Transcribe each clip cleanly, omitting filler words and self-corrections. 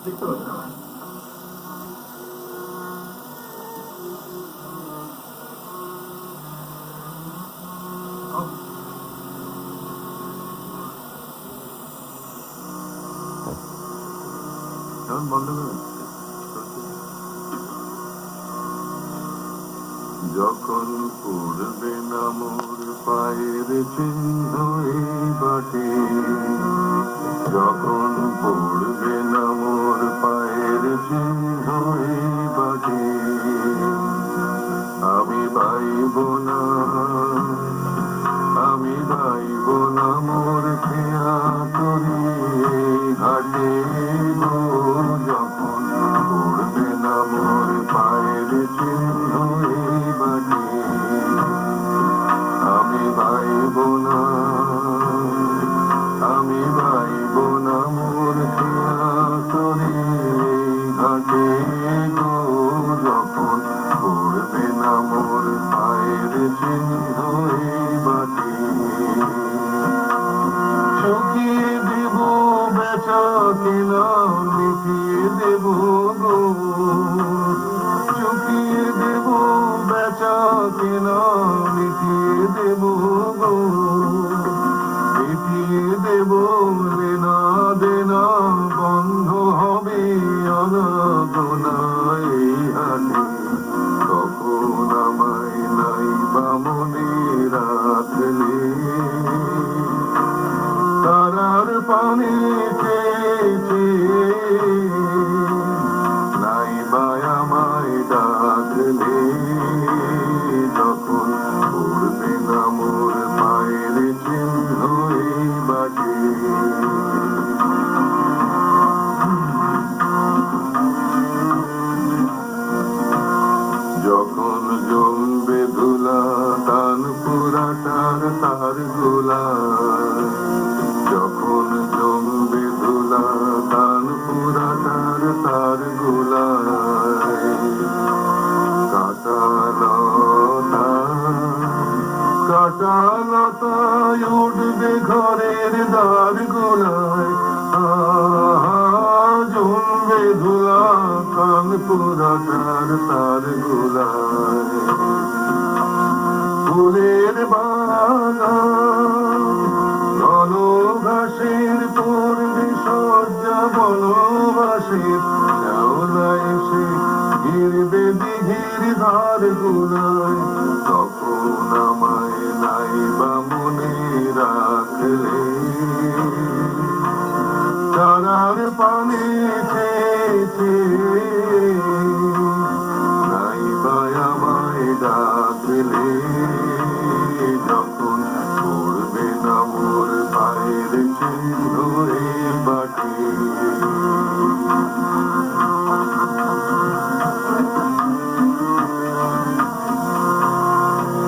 দেখতে পাচ্ছেন? বন্ধ করে যখন পড়বে না মোর পায়ের চিহ্ন এই বাটে, যখন পড়বে না মোর পায়ের চিহ্ন এই বাটে, আমি পাইব না, আমি পাইব না মোর খেয়া করি ঘাটে গো, যখন পড়বে না মোর পায়ের চিহ্ন এই বাটে, আমি পাইব না, আমি পাইব না মোর খেয়া করি ঘাটে গো, যখন পড়বে না মোর পায়ের চিহ্ন এই বাটে, চুকিয়ে দেব বেচা কেনা মিটিয়ে দেব গো, চুকিয়ে দেব বেচা কেনা মিটিয়ে দেব গো, মিটিয়ে দেব লেনা দেনা বন্ধ হবে অনাগোনা এই হাতে, তখন আমায় নাই বা মনে রাখলে, তারার পানে চেয়েছে নাই বা আমায় ডাকলে, যখন পড়বে না মোর পায়ের চিহ্ন এই বাটে, যখন জমবে ধুলা তান পুরাটার তার গোলা, যখন জমবে ধুলা তান পুরাটার তার গোলা, কাটালতা কাটালতায় উঠবে ঘরের দ্বার গোলায়, জমবে ধুলা কান পুরাটার তার গোলায়, ফুলের বাগান ঘন ঘাসের পূর্বে সজ্জা বনবাসের শ্যাওলা এসে ঘিরবে দিঘির ধার গুলায়, তখন আমায় নাই বা মনে রাখলে, তারার পানে চেয়েছে নাই বা আমায় ডাকলে, যখন পড়বে না মোর পায়ের চিহ্ন এই বাটে,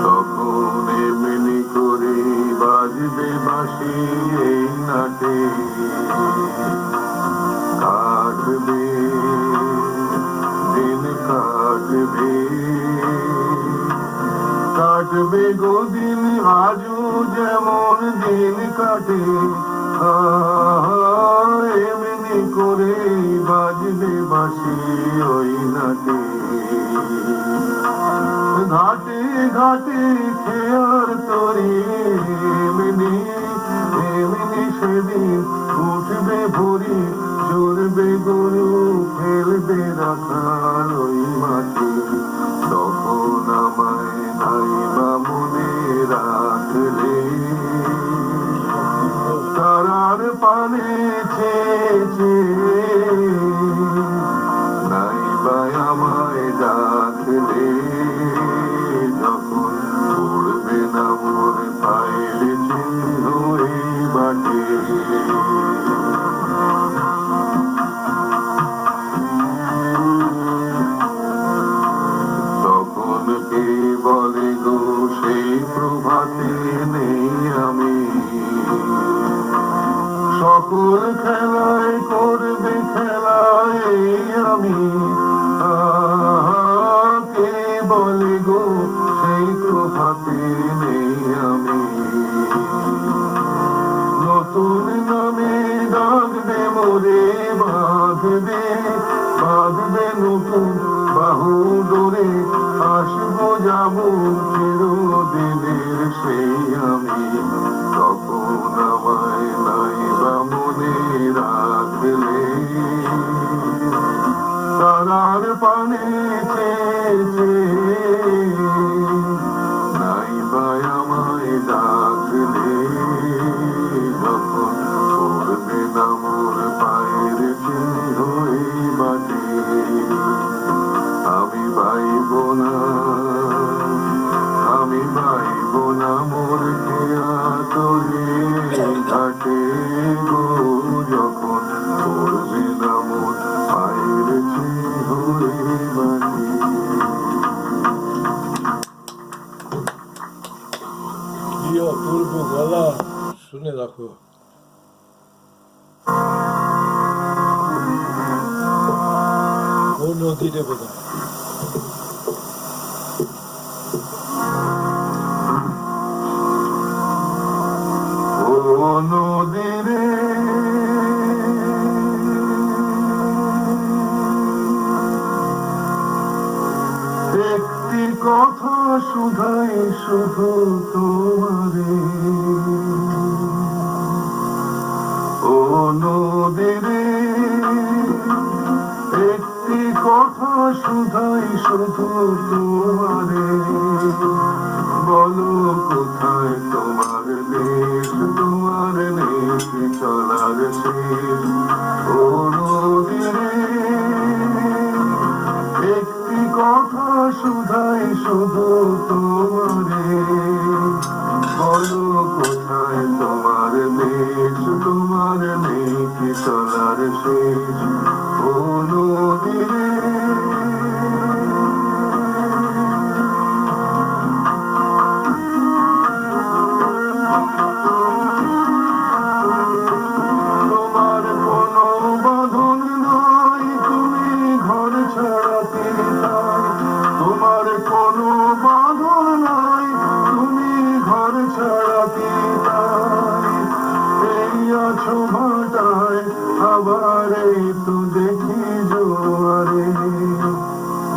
তখন এমনি করে বাজবে বাঁশি এই নাটে, কাটবে দিন কাটবে, কাটবে গো দিন আজও যেমন দিন কাটে, এমনি করে বাজবে বাঁশি ওই নাটে, ঘাটে ঘাটে খেয়ার তরি এমনি এমনি সেদিন উঠবে ভরি, চড়বে গরু ফেলবে রাখাল ওই মাঠে, তখন আমায় নাই বা মনে রাখলে, তারার পানে চেয়েছে নাই বা আমায় ডাকলে, যখন পড়বে না মোর পায়ের চিহ্ন এই বাটে, তখন কে বলে গো সেই প্রভাতে নেই আমি, সকল খেলায় করবে খেলায় আমি, কে বলে গো সেই প্রভাতে নেই আমি, নতুন নামে ডাকবে মোরে বাঁধ দেবে, বাঁধবে নতুন বাহু ডোরে, আসবো যাবো চিরদিনের সেই আমি। তখন আমায় নাই বা মনে রাখলে, তারার পানে চেয়েছে, নাই বা আমায় ডাকলে, যখন পড়বে না মোর পায়ের চিহ্ন এই বাটে, আমি পাইব না, আমি পাইব না মোর খেয়া তোরে ঘাটে গো, যখন পড়বে না মোর পায়ের চিহ্ন এই বাটে। কি অপূর্ব গলা, শুনে রাখো। ও নদীরে বোধ হয়। ও নদীরে একটি কথা শুধাই শুধু তোমারে, ও নদীরে একটি কথা শুধাই শুধু তোমারে, বলো কোথায় তোমার দেশ, তোমার নেই চলার শেষ, ও নদীরে একটি কথা শুধাই শুধু তোমারে, বলো কোথায় তোমার দেশ, তোমার নেই চলার শেষ, ও নদীরে। তোমার কোনো বাঁধন নাই, তুমি ঘর ছাড়া পিতাই, তোমার কোনো বাঁধন নাই, তুমি ঘর ছাড়া পিতাই, এই আছো ভাটায় আবার এই তো দেখি জোয়ারে,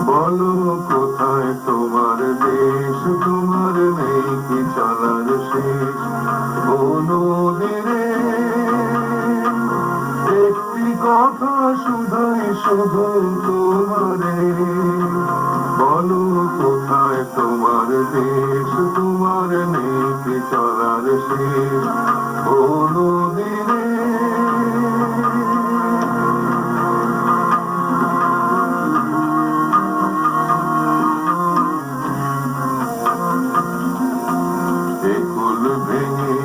বলো কোথায় তোমার দেশ, তোমার নেই কি চলার শেষ, ও নদীরে একটি কথা শুধাই শুধু তোমারে, বলো কোথায় তোমার দেশ, তোমার নেই কি চলার শেষ, ও নদীরে। একুল ভেঙে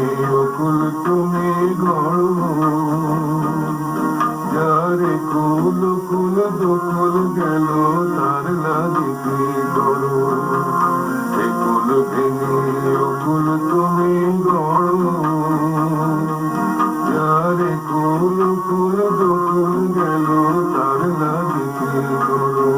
অকুল তুমি গড়ো, যারে কুল কুল দুকুল গেল তার লাগে কি করো, একুল ভেঙে অকুল তুমি গড়ো, যারে কুল কুল দুকুল গেল তার লাগে কি করো।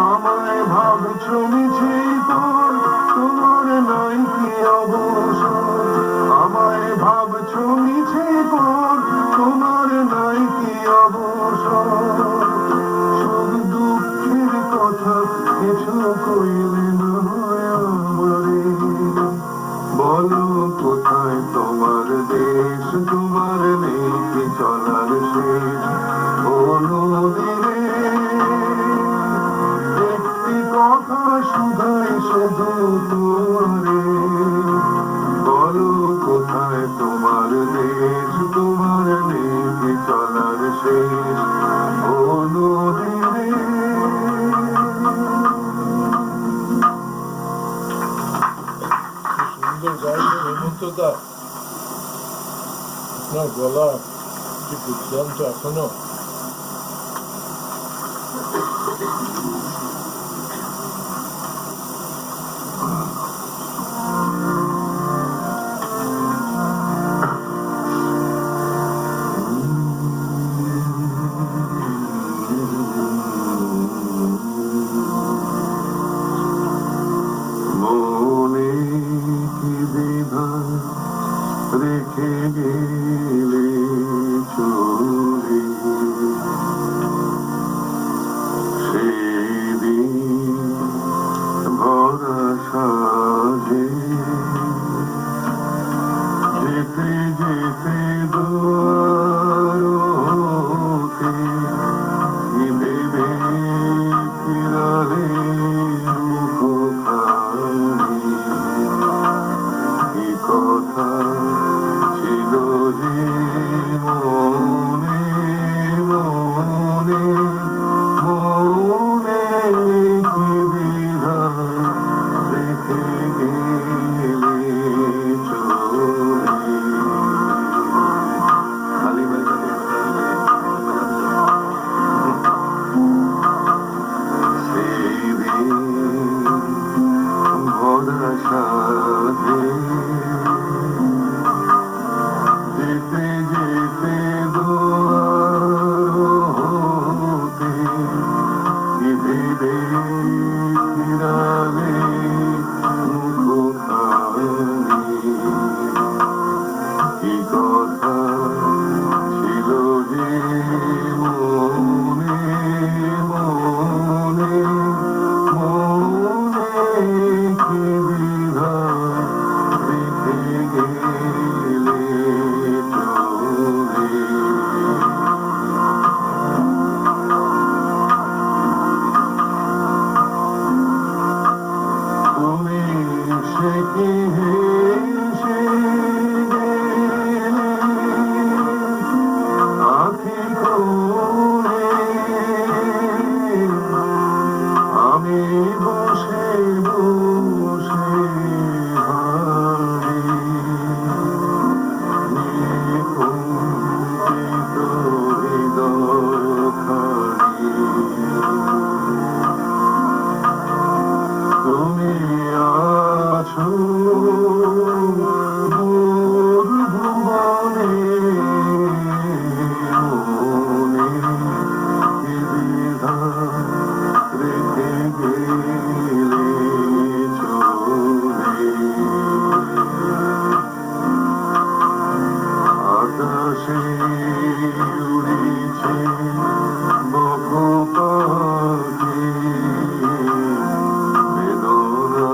আমায় ভাবছো মিছে পর, তোমার নাই কি অবসর, আমায় ভাবছো মিছে পর, তোমার নাই কি অবসর, সুখ দুঃখের কথা কিছু কইলে না হয় আমারে, বলো কোথায় তোমার দেশ, তোমার নেই কি চলার শেষ, ও নদীরে একটি কথা শুধাই শুধু তোমারে, বলো কোথায় তোমার দেশ, তোমার নেই কি চলার শেষ, ও নদীরে। সুন্দর গাইছেন হেমন্তদা, আপনার গলা কি দুর্দান্ত এখনো। মনে কি বিভা সাজে যেতে যেতে দুয়ারতে কি ভেবে ফিরালে মুখখানি কি কথা ছিল যে মনে মনে মনে কি বিধান রেখে গেলে চলে সেই দিন ভরা সাথে যেতে যেতে দুয়ারতে কি ভেবে ফিরালে মুখখানি কি কথা ছিল যে মনে মনে মনে কি বিধান রেখে গেলে চলে তুমি সে কি হেসে গেলে আঁখি করে আমি বসে বসে ভাবি নিকুঞ্চিত হৃদয়খানি তুমি আছো দূর ভুবনে মনে কি বিধান রেখে গেলে চলে আকাশে উড়িছে বহু পাখি বেদনা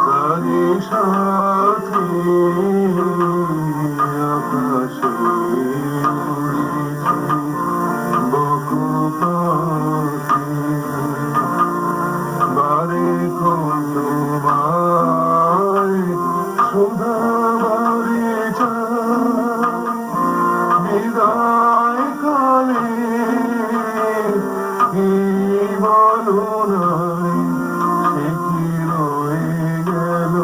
তারি সাথে আকাশে উড়িছে বহু পাখি বারে কোন তোমায় সুধা বারে বিদায় কালে কি বলো নাই সে কি রয়ে গেল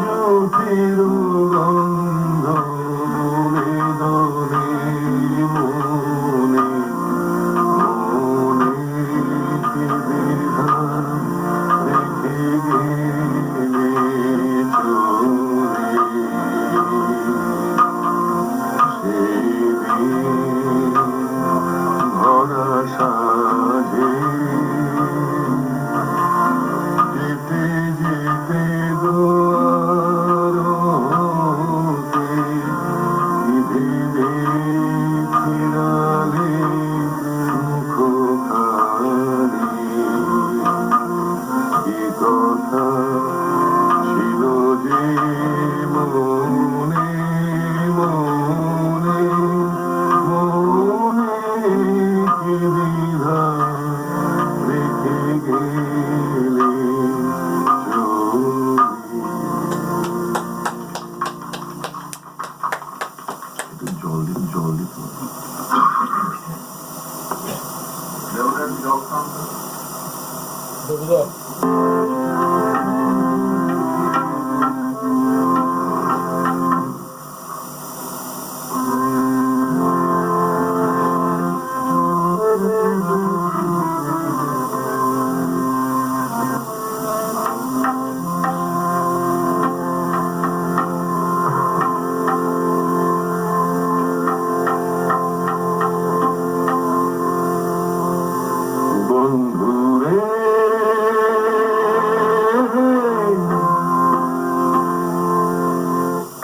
জ্যোতির গন্ধ দোলে দোলে মনে মনে কি বিধান রেখে গেলে চলে সেদিন ভরা সাজে যেতে যেতে দুয়ারতে কি ভেবে ফিরালে মুখখানি কি কথা ছিল যে মনে মনে মনে কি বিধান রেখে গেলে চলে জল দিন জল দিত Добре. বন্ধুরে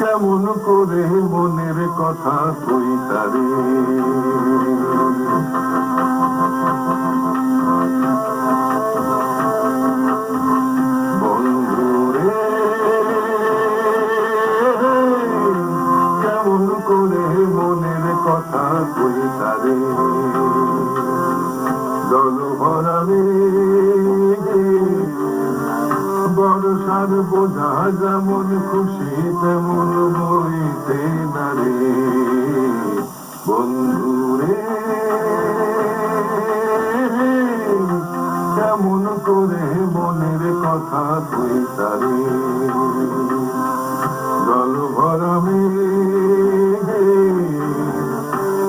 কেমন করে মনের কথা কই তারে জল ভরা বর্ষার বোঝা যেমন খুশি তেমন বইতে নারে বন্ধুরে কেমন করে মনের কথা তুই তারে জল ভরা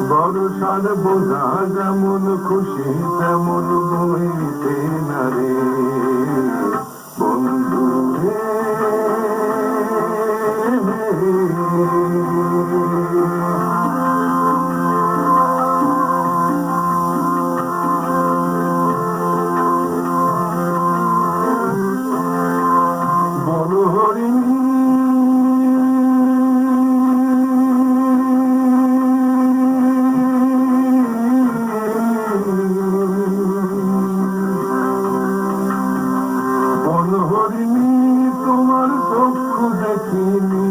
বর্ষার বোঝা যেমন খুশি তেমন বইতে নারে বন্ধুরে বনহরিণী তোমার চক্ষু দেখিনি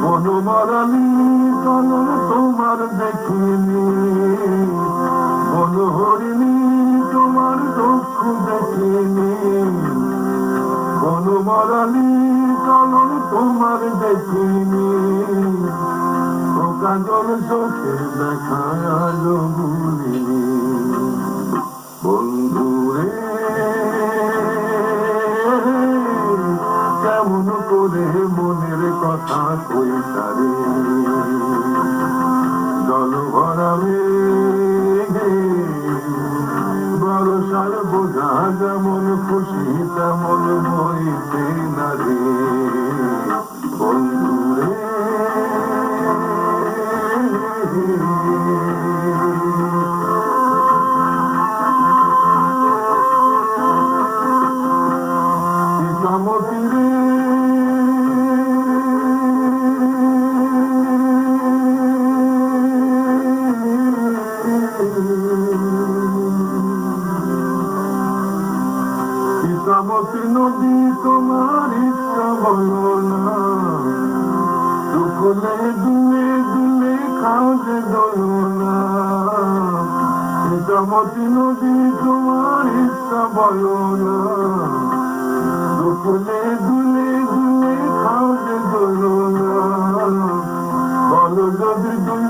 বনমারানি চলন তোমার দেখিনি বনহরিণী তোমার চক্ষু দেখিনি বনমারানি চলন তোমার দেখিনি কাজল চোখে দেখায় ভুলিনি বন্ধুরে কেমন করে মনের কথা কই তারে জল ভরাবে বর্ষার বোঝা যেমন খুশি তেমন বইতে নারে বন্ধুরে সমতীরে ইসামতী নদী তোমার ইচ্ছা বলো না দুখলে দুলে দুলে খাও যে দোলো না ইসামতী নদী তোমার ইচ্ছা বলো না দুলে দুলে দুলে খাও যে দোলো না বলো যদি দুই